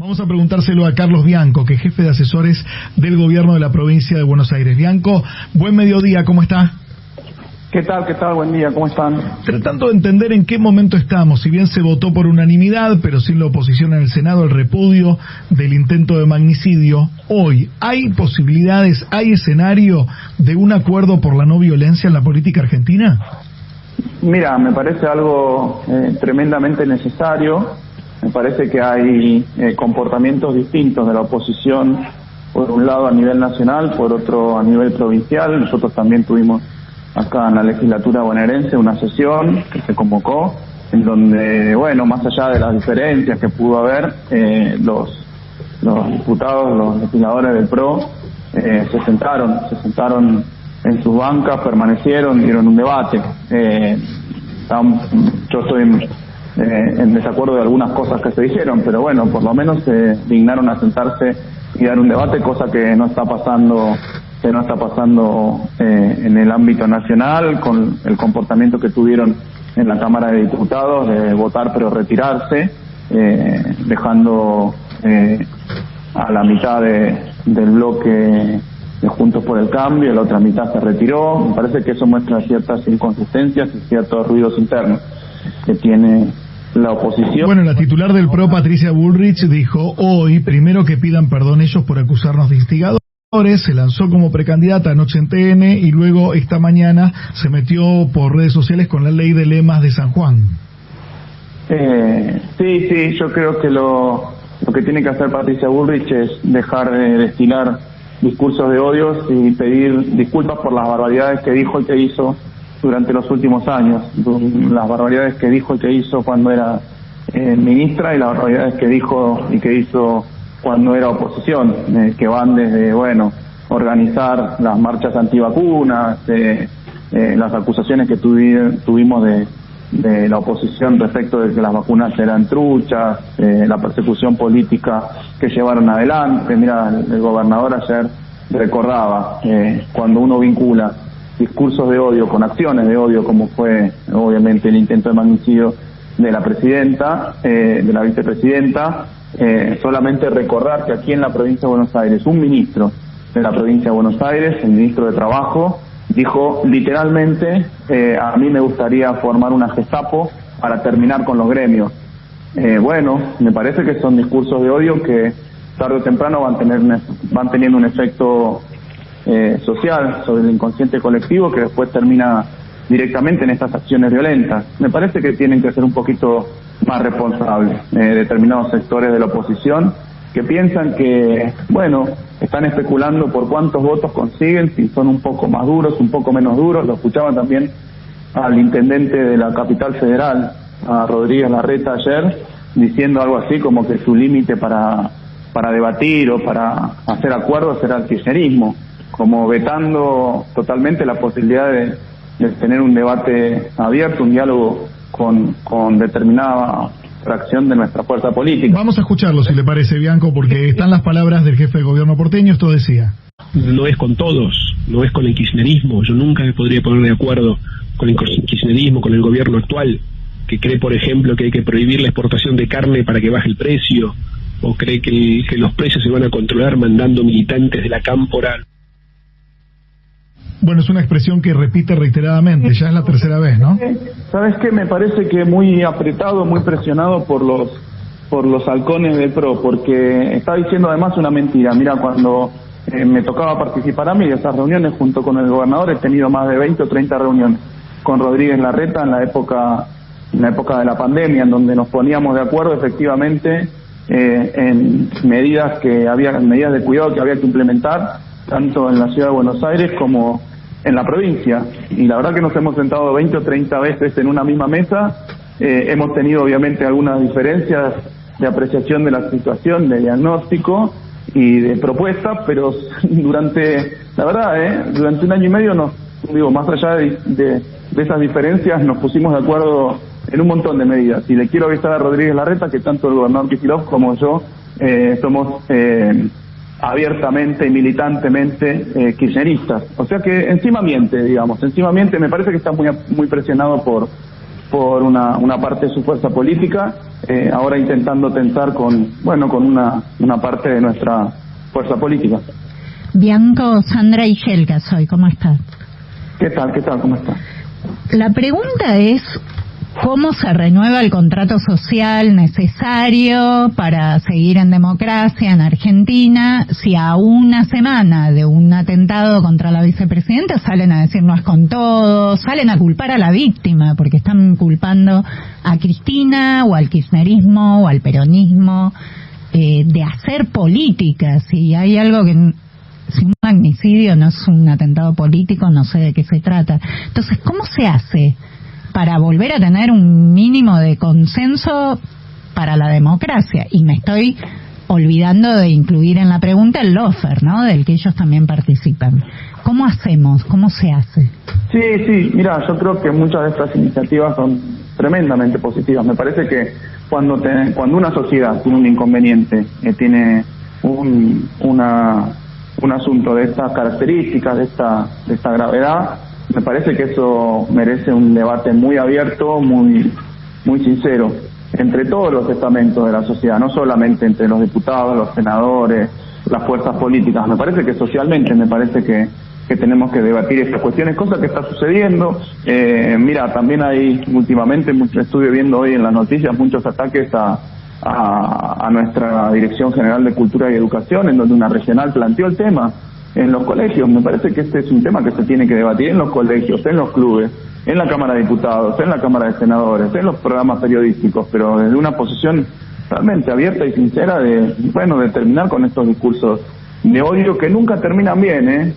Vamos a preguntárselo a Carlos Bianco, que es jefe de asesores del gobierno de la provincia de Buenos Aires. Bianco, buen mediodía, ¿cómo está? ¿Qué tal? Buen día, ¿cómo están? Tratando de entender en qué momento estamos, si bien se votó por unanimidad, pero sin la oposición en el Senado, el repudio del intento de magnicidio, hoy, ¿hay posibilidades, hay escenario de un acuerdo por la no violencia en la política argentina? Mira, me parece algo tremendamente necesario. Me parece que hay comportamientos distintos de la oposición, por un lado a nivel nacional, por otro a nivel provincial. Nosotros también tuvimos acá en la legislatura bonaerense una sesión que se convocó, en donde, bueno, más allá de las diferencias que pudo haber, los diputados, los legisladores del PRO se sentaron en sus bancas, permanecieron, dieron un debate. Yo estoy en desacuerdo de algunas cosas que se dijeron, pero bueno, por lo menos se dignaron a sentarse y dar un debate, cosa que no está pasando en el ámbito nacional, con el comportamiento que tuvieron en la Cámara de Diputados de votar pero retirarse, dejando a la mitad del bloque de Juntos por el Cambio, la otra mitad se retiró. Me parece que eso muestra ciertas inconsistencias y ciertos ruidos internos que tiene la oposición. Bueno, la titular del PRO, Patricia Bullrich, dijo hoy, primero que pidan perdón ellos por acusarnos de instigadores, se lanzó como precandidata anoche en TN y luego esta mañana se metió por redes sociales con la ley de lemas de San Juan. Sí, yo creo que lo que tiene que hacer Patricia Bullrich es dejar de destilar discursos de odios y pedir disculpas por las barbaridades que dijo y que hizo durante los últimos años, las barbaridades que dijo y que hizo cuando era ministra y las barbaridades que dijo y que hizo cuando era oposición, que van desde, bueno, organizar las marchas antivacunas, las acusaciones que tuvimos de la oposición respecto de que las vacunas eran truchas, la persecución política que llevaron adelante. Mira, el gobernador ayer recordaba, cuando uno vincula discursos de odio con acciones de odio, como fue obviamente el intento de magnicidio de la presidenta, de la vicepresidenta, solamente recordar que aquí en la provincia de Buenos Aires, un ministro de la provincia de Buenos Aires, el ministro de Trabajo, dijo literalmente, a mí me gustaría formar una Gestapo para terminar con los gremios. Bueno, me parece que son discursos de odio que tarde o temprano van teniendo un efecto social sobre el inconsciente colectivo que después termina directamente en estas acciones violentas. Me parece que tienen que ser un poquito más responsables determinados sectores de la oposición que piensan que, bueno, están especulando por cuántos votos consiguen, si son un poco más duros, un poco menos duros. Lo escuchaba también al intendente de la capital federal, a Rodríguez Larreta, ayer, diciendo algo así como que su límite para debatir o para hacer acuerdos era el kirchnerismo, como vetando totalmente la posibilidad de tener un debate abierto, un diálogo con determinada fracción de nuestra fuerza política. Vamos a escucharlo, si le parece, Bianco, porque están las palabras del jefe de gobierno porteño. Esto decía: no es con todos, no es con el kirchnerismo. Yo nunca me podría poner de acuerdo con el kirchnerismo, con el gobierno actual, que cree, por ejemplo, que hay que prohibir la exportación de carne para que baje el precio, o cree que los precios se van a controlar mandando militantes de la cámpora. Bueno, es una expresión que repite reiteradamente, ya es la tercera vez, ¿no? ¿Sabes qué? Me parece que muy apretado, muy presionado por los halcones del PRO, porque está diciendo además una mentira. Mira, cuando me tocaba participar a mí de esas reuniones junto con el gobernador, he tenido más de 20 o 30 reuniones con Rodríguez Larreta en la época de la pandemia, en donde nos poníamos de acuerdo efectivamente en medidas de cuidado que había que implementar, tanto en la ciudad de Buenos Aires como en la provincia. Y la verdad que nos hemos sentado 20 o 30 veces en una misma mesa. Hemos tenido obviamente algunas diferencias de apreciación de la situación, de diagnóstico y de propuesta, pero durante un año y medio más allá de esas diferencias, nos pusimos de acuerdo en un montón de medidas. Y le quiero avisar a Rodríguez Larreta que tanto el gobernador Kicillof como yo somos abiertamente y militantemente kirchneristas. O sea que encima miente, me parece que está muy presionado por por una parte de su fuerza política, ahora intentando tensar con una parte de nuestra fuerza política. Bianco, Sandra y Helga soy, ¿cómo estás? ¿Qué tal? ¿Cómo estás? La pregunta es, ¿cómo se renueva el contrato social necesario para seguir en democracia en Argentina si a una semana de un atentado contra la vicepresidenta salen a decir no es con todo, salen a culpar a la víctima porque están culpando a Cristina o al kirchnerismo o al peronismo de hacer política? Si hay algo que... Si un magnicidio no es un atentado político, no sé de qué se trata. Entonces, ¿cómo se hace para volver a tener un mínimo de consenso para la democracia? Y me estoy olvidando de incluir en la pregunta el lawfare, ¿no? Del que ellos también participan. ¿Cómo hacemos? ¿Cómo se hace? Sí, mira, yo creo que muchas de estas iniciativas son tremendamente positivas. Me parece que cuando una sociedad tiene un inconveniente, tiene un asunto de estas características, de esta gravedad, me parece que eso merece un debate muy abierto, muy sincero, entre todos los estamentos de la sociedad, no solamente entre los diputados, los senadores, las fuerzas políticas. Me parece que socialmente, que tenemos que debatir estas cuestiones, cosa que está sucediendo. Mira, también hay últimamente, estuve viendo hoy en las noticias, muchos ataques a nuestra Dirección General de Cultura y Educación, en donde una regional planteó el tema en los colegios. Me parece que este es un tema que se tiene que debatir en los colegios, en los clubes, en la Cámara de Diputados, en la Cámara de Senadores, en los programas periodísticos, pero desde una posición realmente abierta y sincera de terminar con estos discursos de odio que nunca terminan bien,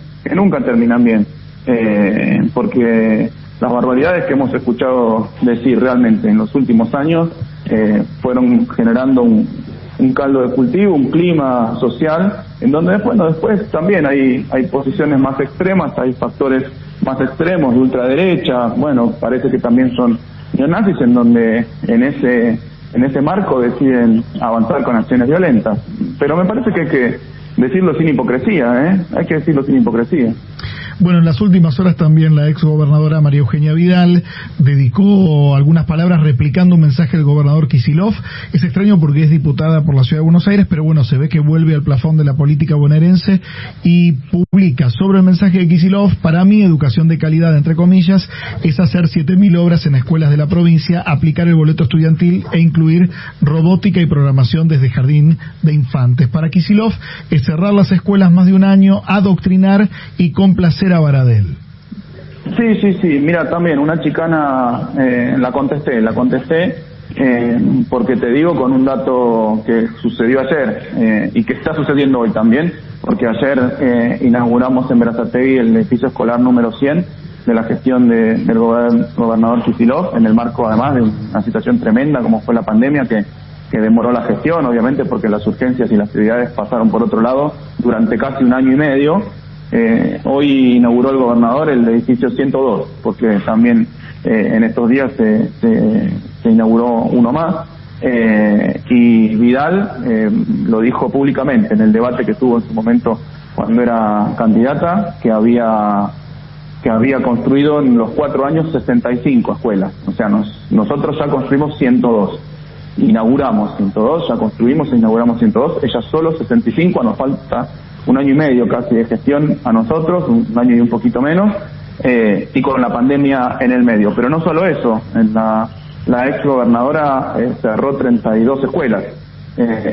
porque las barbaridades que hemos escuchado decir realmente en los últimos años fueron generando un caldo de cultivo, un clima social, en donde después también hay posiciones más extremas, hay factores más extremos de ultraderecha, parece que también son neonazis, en donde en ese marco deciden avanzar con acciones violentas. Pero me parece que hay que decirlo sin hipocresía, hay que decirlo sin hipocresía. Bueno, en las últimas horas también la ex gobernadora María Eugenia Vidal dedicó algunas palabras replicando un mensaje del gobernador Kicillof. Es extraño porque es diputada por la Ciudad de Buenos Aires, pero se ve que vuelve al plafón de la política bonaerense y publica sobre el mensaje de Kicillof: para mí, educación de calidad, entre comillas, es hacer 7.000 obras en escuelas de la provincia, aplicar el boleto estudiantil e incluir robótica y programación desde jardín de infantes. Para Kicillof es cerrar las escuelas más de un año, adoctrinar y complacer a Baradel. Sí, mira, también una chicana, la contesté, porque te digo con un dato que sucedió ayer y que está sucediendo hoy también, porque ayer inauguramos en Berazategui el edificio escolar número 100 de la gestión del gobernador Kicillof, en el marco además de una situación tremenda como fue la pandemia que demoró la gestión, obviamente porque las urgencias y las prioridades pasaron por otro lado durante casi un año y medio. Hoy inauguró el gobernador el edificio 102, porque también en estos días se inauguró uno más, y Vidal lo dijo públicamente en el debate que tuvo en su momento cuando era candidata, que había construido en los 4 años 65 escuelas. O sea, nosotros ya construimos 102. Inauguramos 102, ya construimos e inauguramos 102, ella solo 65, nos falta un año y medio casi de gestión a nosotros, un año y un poquito menos, y con la pandemia en el medio. Pero no solo eso, la ex gobernadora cerró 32 escuelas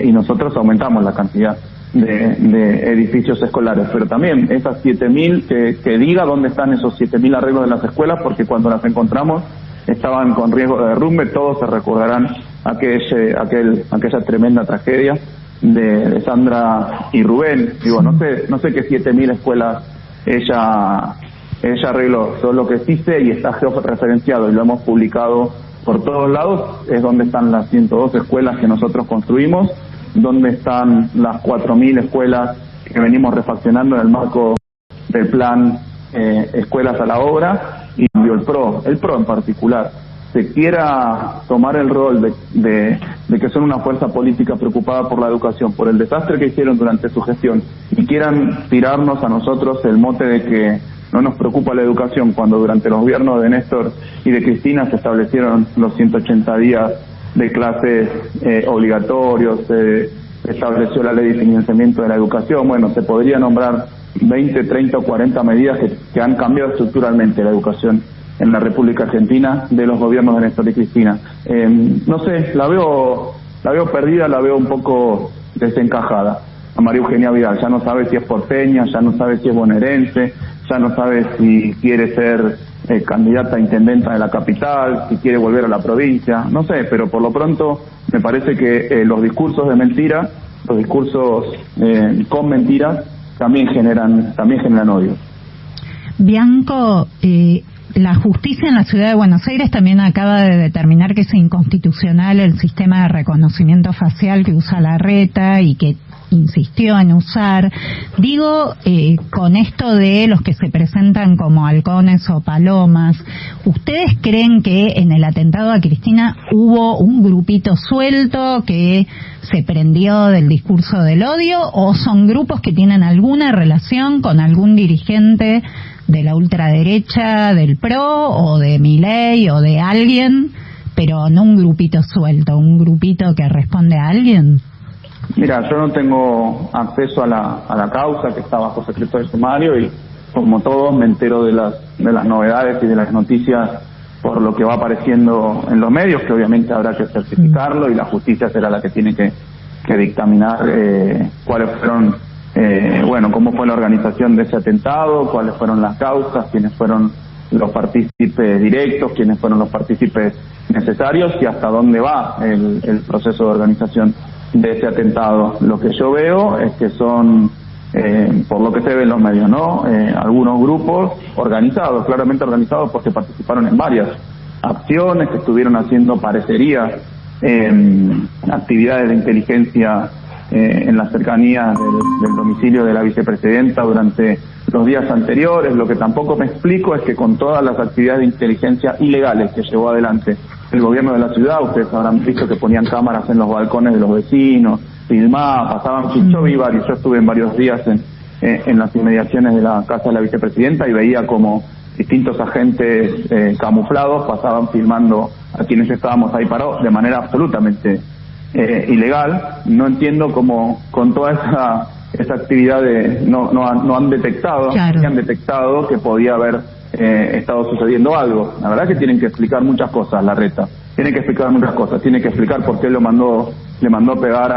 y nosotros aumentamos la cantidad de edificios escolares, pero también esas 7.000, que diga dónde están esos 7.000 arreglos de las escuelas, porque cuando las encontramos estaban con riesgo de derrumbe. Todos se recordarán aquella tremenda tragedia de Sandra y Rubén. Digo, no sé qué 7.000 escuelas ella arregló. Solo lo que sí sé, y está georreferenciado y lo hemos publicado por todos lados, es donde están las 102 escuelas que nosotros construimos, donde están las 4.000 escuelas que venimos refaccionando en el marco del plan Escuelas a la Obra, y el PRO en particular se quiera tomar el rol de que son una fuerza política preocupada por la educación, por el desastre que hicieron durante su gestión, y quieran tirarnos a nosotros el mote de que no nos preocupa la educación, cuando durante los gobiernos de Néstor y de Cristina se establecieron los 180 días de clases obligatorios, se estableció la ley de financiamiento de la educación. Bueno, se podría nombrar 20, 30 o 40 medidas que han cambiado estructuralmente la educación en la República Argentina de los gobiernos de Néstor y Cristina. No sé, la veo perdida, la veo un poco desencajada a María Eugenia Vidal. Ya no sabe si es porteña, ya no sabe si es bonaerense, ya no sabe si quiere ser candidata a intendenta de la capital, si quiere volver a la provincia, no sé, pero por lo pronto me parece que los discursos de mentira, los discursos con mentiras, también generan odio. Bianco, la justicia en la ciudad de Buenos Aires también acaba de determinar que es inconstitucional el sistema de reconocimiento facial que usa Larreta y que insistió en usar. Digo, con esto de los que se presentan como halcones o palomas, ¿ustedes creen que en el atentado a Cristina hubo un grupito suelto que se prendió del discurso del odio, o son grupos que tienen alguna relación con algún dirigente de la ultraderecha, del PRO o de Milei o de alguien, pero no un grupito suelto, un grupito que responde a alguien? Mira, yo no tengo acceso a la causa, que está bajo secreto de sumario, y como todos me entero de las novedades y de las noticias por lo que va apareciendo en los medios, que obviamente habrá que certificarlo y la justicia será la que tiene que dictaminar cuáles fueron, cómo fue la organización de ese atentado, cuáles fueron las causas, quiénes fueron los partícipes directos, quiénes fueron los partícipes necesarios y hasta dónde va el proceso de organización de ese atentado. Lo que yo veo es que son, por lo que se ve en los medios, ¿no? Algunos grupos organizados, claramente organizados porque participaron en varias acciones, que estuvieron haciendo parecerías, actividades de inteligencia en las cercanías del domicilio de la vicepresidenta durante los días anteriores. Lo que tampoco me explico es que con todas las actividades de inteligencia ilegales que llevó adelante el gobierno de la ciudad, ustedes habrán visto que ponían cámaras en los balcones de los vecinos, filmaban, pasaban, yo vi varios, yo estuve en varios días en las inmediaciones de la casa de la vicepresidenta y veía como distintos agentes camuflados pasaban filmando a quienes estábamos ahí parados de manera absolutamente ilegal. No entiendo cómo con toda esa actividad no han detectado, claro, han detectado que podía haber estado sucediendo algo. La verdad que tienen que explicar muchas cosas, Larreta. Tienen que explicar muchas cosas. Tiene que explicar por qué le mandó pegar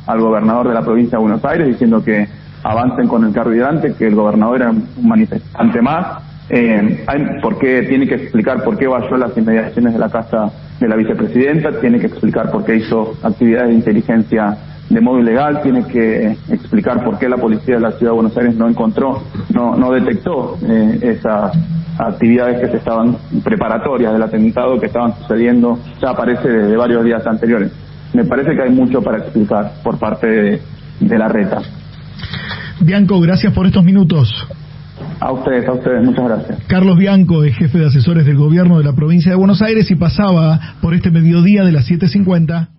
al gobernador de la provincia de Buenos Aires, diciendo que avancen con el carro hidrante, que el gobernador era un manifestante más. Tiene que explicar por qué vayó a las inmediaciones de la casa de la vicepresidenta, tiene que explicar por qué hizo actividades de inteligencia de modo ilegal, tiene que explicar por qué la policía de la ciudad de Buenos Aires no detectó esas actividades que se estaban preparatorias del atentado que estaban sucediendo, ya aparece desde varios días anteriores. Me parece que hay mucho para explicar por parte de Larreta. Bianco, gracias por estos minutos. A ustedes, muchas gracias. Carlos Bianco es jefe de asesores del gobierno de la provincia de Buenos Aires y pasaba por este mediodía de las 7:50.